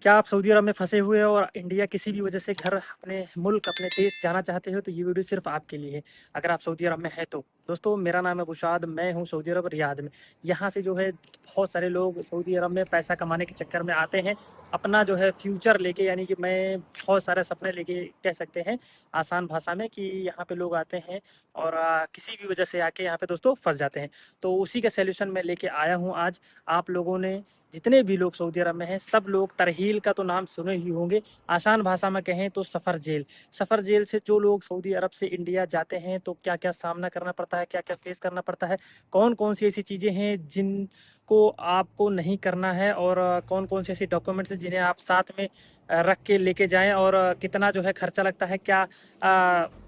क्या आप सऊदी अरब में फँसे हुए हो और इंडिया किसी भी वजह से घर अपने मुल्क, अपने देश जाना चाहते हो तो ये वीडियो सिर्फ़ आपके लिए है, अगर आप सऊदी अरब में हैं तो। दोस्तों मेरा नाम है बुशाद, मैं हूँ सऊदी अरब रियाद में। यहाँ से जो है बहुत सारे लोग सऊदी अरब में पैसा कमाने के चक्कर में आते हैं, अपना जो है फ्यूचर लेके, यानी कि मैं बहुत सारे सपने लेके कह सकते हैं आसान भाषा में, कि यहाँ पे लोग आते हैं और किसी भी वजह से आके यहाँ पे दोस्तों फँस जाते हैं। तो उसी का सॉल्यूशन मैं लेके आया हूँ आज। आप लोगों ने, जितने भी लोग सऊदी अरब में हैं, सब लोग तरहील का तो नाम सुने ही होंगे। आसान भाषा में कहें तो सफ़र जेल। सफ़र जेल से जो लोग सऊदी अरब से इंडिया जाते हैं तो क्या-क्या सामना करना पड़ता है, क्या-क्या फेस करना पड़ता है, कौन-कौन सी ऐसी चीज़ें हैं जिनको आपको नहीं करना है, और कौन-कौन से ऐसे डॉक्यूमेंट्स हैं जिन्हें आप साथ में रख के लेके जाएँ, और कितना जो है खर्चा लगता है, क्या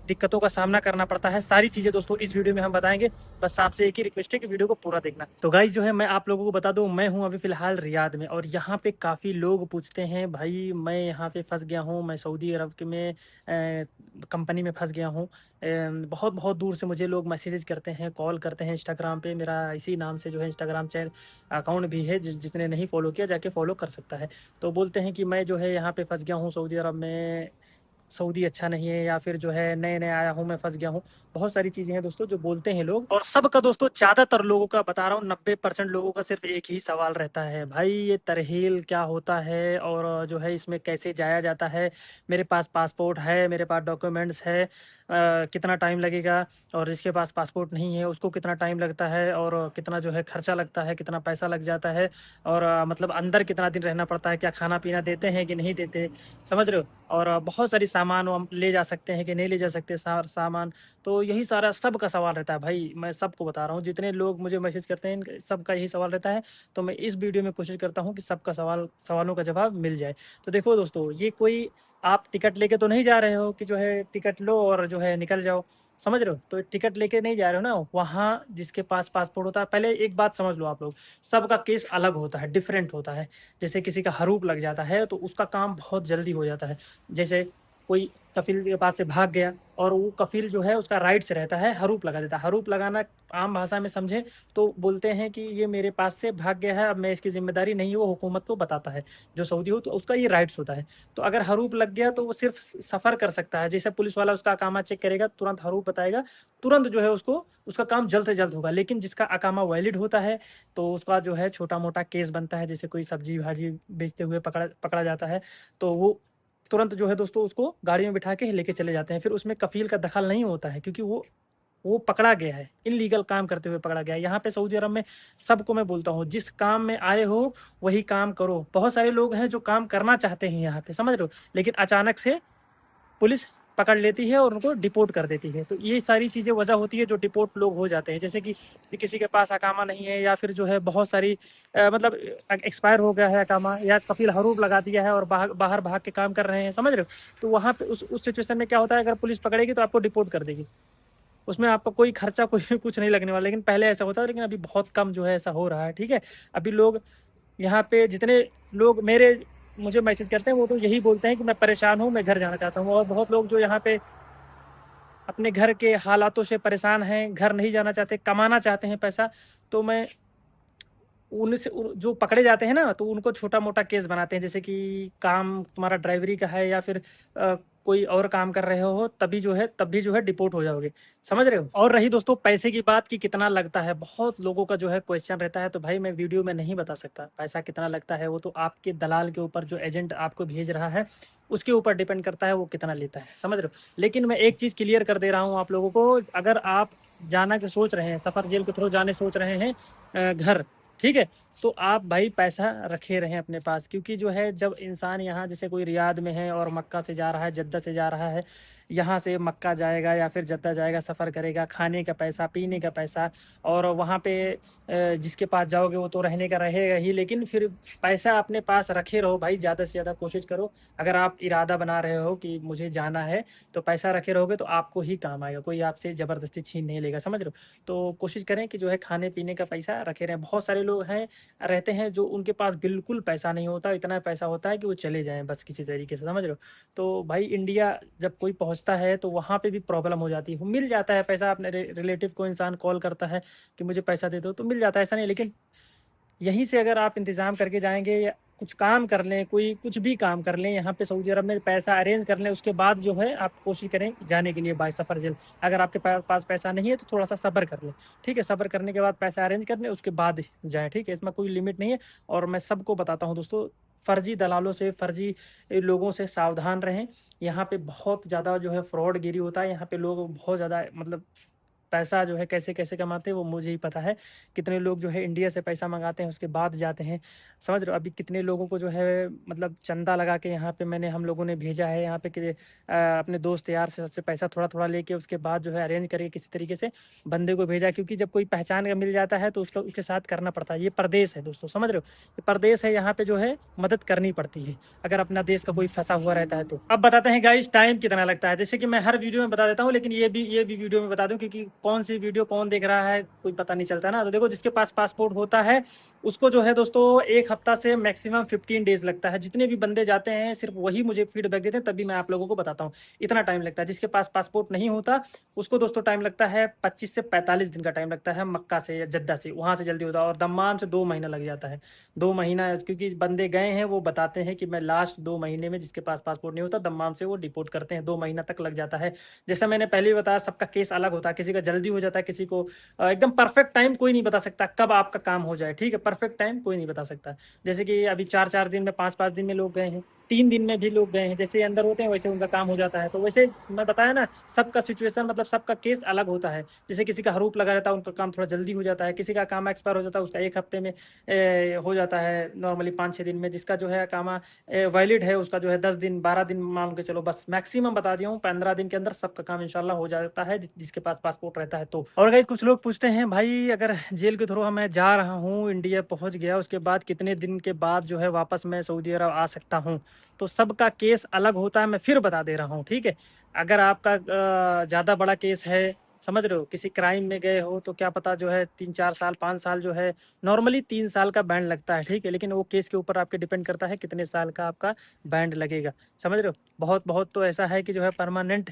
दिक्कतों का सामना करना पड़ता है, सारी चीज़ें दोस्तों इस वीडियो में हम बताएँगे। बस आपसे एक ही रिक्वेस्ट है कि वीडियो को पूरा देखना। तो गाइस जो है मैं आप लोगों को बता दूं, मैं हूं अभी फ़िलहाल रियाद में, और यहाँ पे काफ़ी लोग पूछते हैं भाई मैं यहाँ पे फंस गया हूँ, मैं सऊदी अरब के में कंपनी में फंस गया हूँ। बहुत बहुत दूर से मुझे लोग मैसेजेस करते हैं, कॉल करते हैं। इंस्टाग्राम पे मेरा इसी नाम से जो है इंस्टाग्राम चैनल अकाउंट भी है, जिसने नहीं फॉलो किया जाके फॉलो कर सकता है। तो बोलते हैं कि मैं जो है यहाँ पे फंस गया हूँ सऊदी अरब में, सऊदी अच्छा नहीं है, या फिर जो है नए-नए आया हूँ, मैं फँस गया हूँ। बहुत सारी चीज़ें हैं दोस्तों जो बोलते हैं लोग, और सबका दोस्तों ज़्यादातर लोगों का बता रहा हूँ, 90% लोगों का सिर्फ़ एक ही सवाल रहता है, भाई ये तरहील क्या होता है, और जो है इसमें कैसे जाया जाता है? मेरे पास पासपोर्ट है, मेरे पास डॉक्यूमेंट्स है, कितना टाइम लगेगा? और जिसके पास पासपोर्ट नहीं है उसको कितना टाइम लगता है, और कितना जो है खर्चा लगता है, कितना पैसा लग जाता है, और मतलब अंदर कितना दिन रहना पड़ता है, क्या खाना-पीना देते हैं कि नहीं देते? समझ रहे हो? और बहुत सारी सामान वो हम ले जा सकते हैं कि नहीं ले जा सकते सामान। तो यही सारा सबका सवाल रहता है भाई, मैं सबको बता रहा हूँ, जितने लोग मुझे मैसेज करते हैं सबका यही सवाल रहता है। तो मैं इस वीडियो में कोशिश करता हूँ कि सबका सवालों का जवाब मिल जाए। तो देखो दोस्तों, ये कोई आप टिकट लेके तो नहीं जा रहे हो कि जो है टिकट लो और जो है निकल जाओ, समझ रहे हो? तो टिकट लेके नहीं जा रहे हो ना, वहाँ जिसके पास पासपोर्ट होता है, पहले एक बात समझ लो आप लोग, सबका केस अलग होता है, डिफरेंट होता है। जैसे किसी का हरूप लग जाता है तो उसका काम बहुत जल्दी हो जाता है। जैसे कोई कफ़ील के पास से भाग गया, और वो कफ़ील जो है उसका राइट से रहता है हरूप लगा देता है। हरूप लगाना आम भाषा में समझें तो बोलते हैं कि ये मेरे पास से भाग गया है, अब मैं इसकी ज़िम्मेदारी नहीं, वो हुकूमत को बताता है। जो सऊदी हो तो उसका ये राइट्स होता है। तो अगर हरूप लग गया तो वो सिर्फ़ सफ़र कर सकता है। जैसे पुलिस वाला उसका अकामा चेक करेगा, तुरंत हरूप बताएगा, तुरंत जो है उसको उसका काम जल्द से जल्द होगा। लेकिन जिसका अकामा वैलिड होता है तो उसका जो है छोटा-मोटा केस बनता है। जैसे कोई सब्ज़ी-भाजी बेचते हुए पकड़ा पकड़ा जाता है, तो वो तुरंत जो है दोस्तों उसको गाड़ी में बिठा के लेके चले जाते हैं। फिर उसमें कफ़ील का दखल नहीं होता है, क्योंकि वो पकड़ा गया है, इल्लीगल काम करते हुए पकड़ा गया है। यहाँ पे सऊदी अरब में सबको मैं बोलता हूँ, जिस काम में आए हो वही काम करो। बहुत सारे लोग हैं जो काम करना चाहते हैं यहाँ पे, समझ रहे हो? लेकिन अचानक से पुलिस पकड़ लेती है और उनको डिपोर्ट कर देती है। तो ये सारी चीज़ें वजह होती है जो डिपोर्ट लोग हो जाते हैं। जैसे कि किसी के पास अकामा नहीं है, या फिर जो है बहुत सारी मतलब एक्सपायर हो गया है अकामा, या कफ़ील हरूप लगा दिया है और बाहर भाग के काम कर रहे हैं, समझ रहे हो? तो वहाँ पे उस सिचुएशन में क्या होता है, अगर पुलिस पकड़ेगी तो आपको डिपोर्ट कर देगी। उसमें आपका कोई खर्चा कोई कुछ नहीं लगने वाला। लेकिन पहले ऐसा होता था, लेकिन अभी बहुत कम जो है ऐसा हो रहा है, ठीक है? अभी लोग यहाँ पे जितने लोग मेरे मुझे मैसेज करते हैं वो तो यही बोलते हैं कि मैं परेशान हूँ, मैं घर जाना चाहता हूँ। और बहुत लोग जो यहाँ पे अपने घर के हालातों से परेशान हैं, घर नहीं जाना चाहते, कमाना चाहते हैं पैसा, तो मैं उनसे जो पकड़े जाते हैं ना, तो उनको छोटा-मोटा केस बनाते हैं। जैसे कि काम तुम्हारा ड्राइवरी का है, या फिर कोई और काम कर रहे हो, तब भी जो है डिपोर्ट हो जाओगे। समझ रहे हो? और रही दोस्तों पैसे की बात कि कितना लगता है, बहुत लोगों का जो है क्वेश्चन रहता है, तो भाई मैं वीडियो में नहीं बता सकता पैसा कितना लगता है। वो तो आपके दलाल के ऊपर, जो एजेंट आपको भेज रहा है, उसके ऊपर डिपेंड करता है वो कितना लेता है। समझ रहे हो? लेकिन मैं एक चीज़ क्लियर कर दे रहा हूँ आप लोगों को, अगर आप जाना के सोच रहे हैं, सफ़र जेल के थ्रू जाने सोच रहे हैं घर, ठीक है? तो आप भाई पैसा रखे रहें अपने पास, क्योंकि जो है जब इंसान यहाँ, जैसे कोई रियाद में है और मक्का से जा रहा है, जद्दा से जा रहा है, यहाँ से मक्का जाएगा या फिर जद्दा जाएगा, सफ़र करेगा, खाने का पैसा, पीने का पैसा, और वहाँ पे जिसके पास जाओगे वो तो रहने का रहेगा ही, लेकिन फिर पैसा अपने पास रखे रहो भाई, ज़्यादा से ज़्यादा कोशिश करो। अगर आप इरादा बना रहे हो कि मुझे जाना है, तो पैसा रखे रहोगे तो आपको ही काम आएगा, कोई आपसे ज़बरदस्ती छीन नहीं लेगा, समझ रहे हो? तो कोशिश करें कि जो है खाने-पीने का पैसा रखे रहें। बहुत सारे लोग हैं रहते हैं जो उनके पास बिल्कुल पैसा नहीं होता, इतना पैसा होता है कि वो चले जाएँ बस किसी तरीके से, समझ रहे हो? तो भाई इंडिया जब कोई पहुँचता है तो वहाँ पे भी प्रॉब्लम हो जाती है। मिल जाता है पैसा, अपने रिलेटिव को इंसान कॉल करता है कि मुझे पैसा दे दो, तो मिल जाता है, ऐसा नहीं। लेकिन यहीं से अगर आप इंतज़ाम करके जाएँगे, या कुछ काम कर लें, कोई कुछ भी काम कर लें यहाँ पे सऊदी अरब में, पैसा अरेंज कर लें, उसके बाद जो है आप कोशिश करें जाने के लिए बाय सफ़र जल्द। अगर आपके पास पैसा नहीं है तो थोड़ा सा सब्र कर लें, ठीक है। सब्र करने के बाद पैसा अरेंज कर लें, उसके बाद जाएँ, ठीक है। इसमें कोई लिमिट नहीं है। और मैं सबको बताता हूँ दोस्तों, फ़र्ज़ी दलालों से, फ़र्ज़ी लोगों से सावधान रहें। यहाँ पे बहुत ज़्यादा जो है फ्रॉडगिरी होता है। यहाँ पे लोग बहुत ज़्यादा मतलब पैसा जो है कैसे-कैसे कमाते हैं वो मुझे ही पता है। कितने लोग जो है इंडिया से पैसा मँगाते हैं, उसके बाद जाते हैं, समझ रहे हो? अभी कितने लोगों को जो है मतलब चंदा लगा के यहाँ पे हम लोगों ने भेजा है यहाँ पे कि अपने दोस्त यार से सबसे पैसा थोड़ा-थोड़ा लेके उसके बाद जो है अरेंज करके किसी तरीके से बंदे को भेजा है। क्योंकि जब कोई पहचान का मिल जाता है तो उसके साथ करना पड़ता है। ये परदेश है दोस्तों, समझ रहे हो? ये परदेश है, यहाँ पे जो है मदद करनी पड़ती है, अगर अपना देश का कोई फँसा हुआ रहता है तो। अब बताते हैं गाइस टाइम कितना लगता है। जैसे कि मैं हर वीडियो में बता देता हूँ, लेकिन ये भी वीडियो में बता दूँ, क्योंकि कौन सी वीडियो कौन देख रहा है कोई पता नहीं चलता ना। तो देखो, जिसके पास पासपोर्ट होता है उसको जो है दोस्तों 1 हफ्ता से मैक्सिमम 15 डेज़ लगता है। जितने भी बंदे जाते हैं सिर्फ वही मुझे फीडबैक देते हैं, तभी मैं आप लोगों को बताता हूँ। इतना टाइम लगता है। जिसके पास पासपोर्ट नहीं होता उसको दोस्तों टाइम लगता है 25 से 45 दिन का टाइम लगता है, मक्का से या जद्दा से, वहाँ से जल्दी होता है। और दम्माम से 2 महीना लग जाता है। 2 महीना, क्योंकि बंदे गए हैं वो बताते हैं कि मैं लास्ट 2 महीने में, जिसके पास पासपोर्ट नहीं होता दम्माम से वो डिपोर्ट करते हैं, 2 महीना तक लग जाता है। जैसा मैंने पहले ही बताया, सबका केस अलग होता है। किसी का जल्दी हो जाता है, किसी को एकदम परफेक्ट टाइम कोई नहीं बता सकता कब आपका काम हो जाए, ठीक है। परफेक्ट टाइम कोई नहीं बता सकता। जैसे कि अभी 4-4 दिन में, 5-5 दिन में लोग गए हैं, 3 दिन में भी लोग गए हैं। जैसे अंदर होते हैं वैसे उनका काम हो जाता है। तो वैसे मैं बताया ना, सबका सिचुएशन मतलब सबका केस अलग होता है। जैसे किसी का हरूप लगा रहता है, उनका काम थोड़ा जल्दी हो जाता है। किसी का काम एक्सपायर हो जाता है, उसका 1 हफ्ते में हो जाता है, नॉर्मली 5-6 दिन में। जिसका जो है काम वैलिड है उसका जो है 10 दिन 12 दिन मान के चलो, बस मैक्सिमम बता दिया हूँ 15 दिन के अंदर सबका काम इंशाल्लाह हो जाता है, जिसके पास पासपोर्ट रहता है तो। और गाइस कुछ लोग पूछते हैं, भाई अगर जेल के थ्रू मैं जा रहा हूँ, इंडिया पहुँच गया, उसके बाद कितने दिन के बाद जो है वापस मैं सऊदी अरब आ सकता हूँ? तो सबका केस अलग होता है, मैं फिर बता दे रहा हूँ, ठीक है। अगर आपका ज़्यादा बड़ा केस है, समझ रहे हो, किसी क्राइम में गए हो, तो क्या पता जो है 3-4 साल 5 साल जो है, नॉर्मली 3 साल का बैंड लगता है, ठीक है। लेकिन वो केस के ऊपर आपके डिपेंड करता है कितने साल का आपका बैंड लगेगा, समझ रहे हो। बहुत बहुत तो ऐसा है कि जो है परमानेंट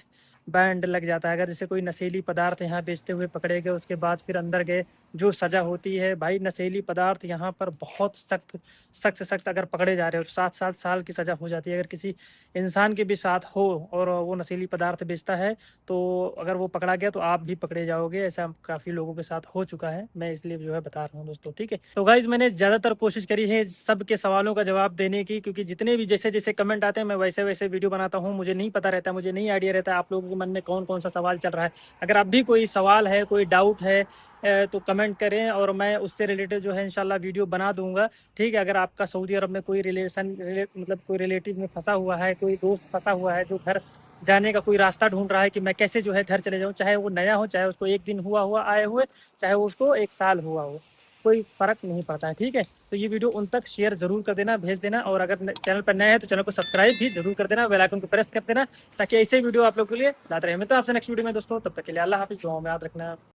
बैंड लग जाता है। अगर जैसे कोई नशीली पदार्थ यहाँ बेचते हुए पकड़े गए, उसके बाद फिर अंदर गए, जो सज़ा होती है भाई, नशीली पदार्थ यहाँ पर बहुत सख्त सख्त से सख्त, अगर पकड़े जा रहे हो तो 7-7 साल की सज़ा हो जाती है। अगर किसी इंसान के भी साथ हो और वो नशीली पदार्थ बेचता है, तो अगर वो पकड़ा गया तो आप भी पकड़े जाओगे। ऐसा काफ़ी लोगों के साथ हो चुका है, मैं इसलिए जो है बता रहा हूँ दोस्तों, ठीक है। तो गाइज़ मैंने ज़्यादातर कोशिश करी है सबके सवालों का जवाब देने की, क्योंकि जितने भी जैसे-जैसे कमेंट आते हैं मैं वैसे-वैसे वीडियो बनाता हूँ। मुझे नहीं पता रहता है, मुझे नहीं आइडिया रहता है आप लोगों के मन में कौन-कौन सा सवाल चल रहा है। अगर अब भी कोई सवाल है, कोई डाउट है, तो कमेंट करें और मैं उससे रिलेटेड जो है इंशाल्लाह वीडियो बना दूँगा, ठीक है। अगर आपका सऊदी अरब में कोई मतलब कोई रिलेटिव में फँसा हुआ है, कोई दोस्त फँसा हुआ है जो घर जाने का कोई रास्ता ढूँढ रहा है कि मैं कैसे जो है घर चले जाऊँ, चाहे वो नया हो, चाहे उसको 1 दिन हुआ आए हुए, चाहे वो उसको 1 साल हुआ हो, कोई फ़र्क नहीं पड़ता है, ठीक है। तो ये वीडियो उन तक शेयर ज़रूर कर देना, भेज देना। और अगर चैनल पर नए हैं तो चैनल को सब्सक्राइब भी ज़रूर कर देना, बेल आइकन को प्रेस कर देना, ताकि ऐसे वीडियो आप लोगों के लिए लाते रहे। मिलते हैं आपसे नेक्स्ट वीडियो में दोस्तों, तब तक के लिए अल्लाह हाफ़िज़, दुआओं में याद रखना।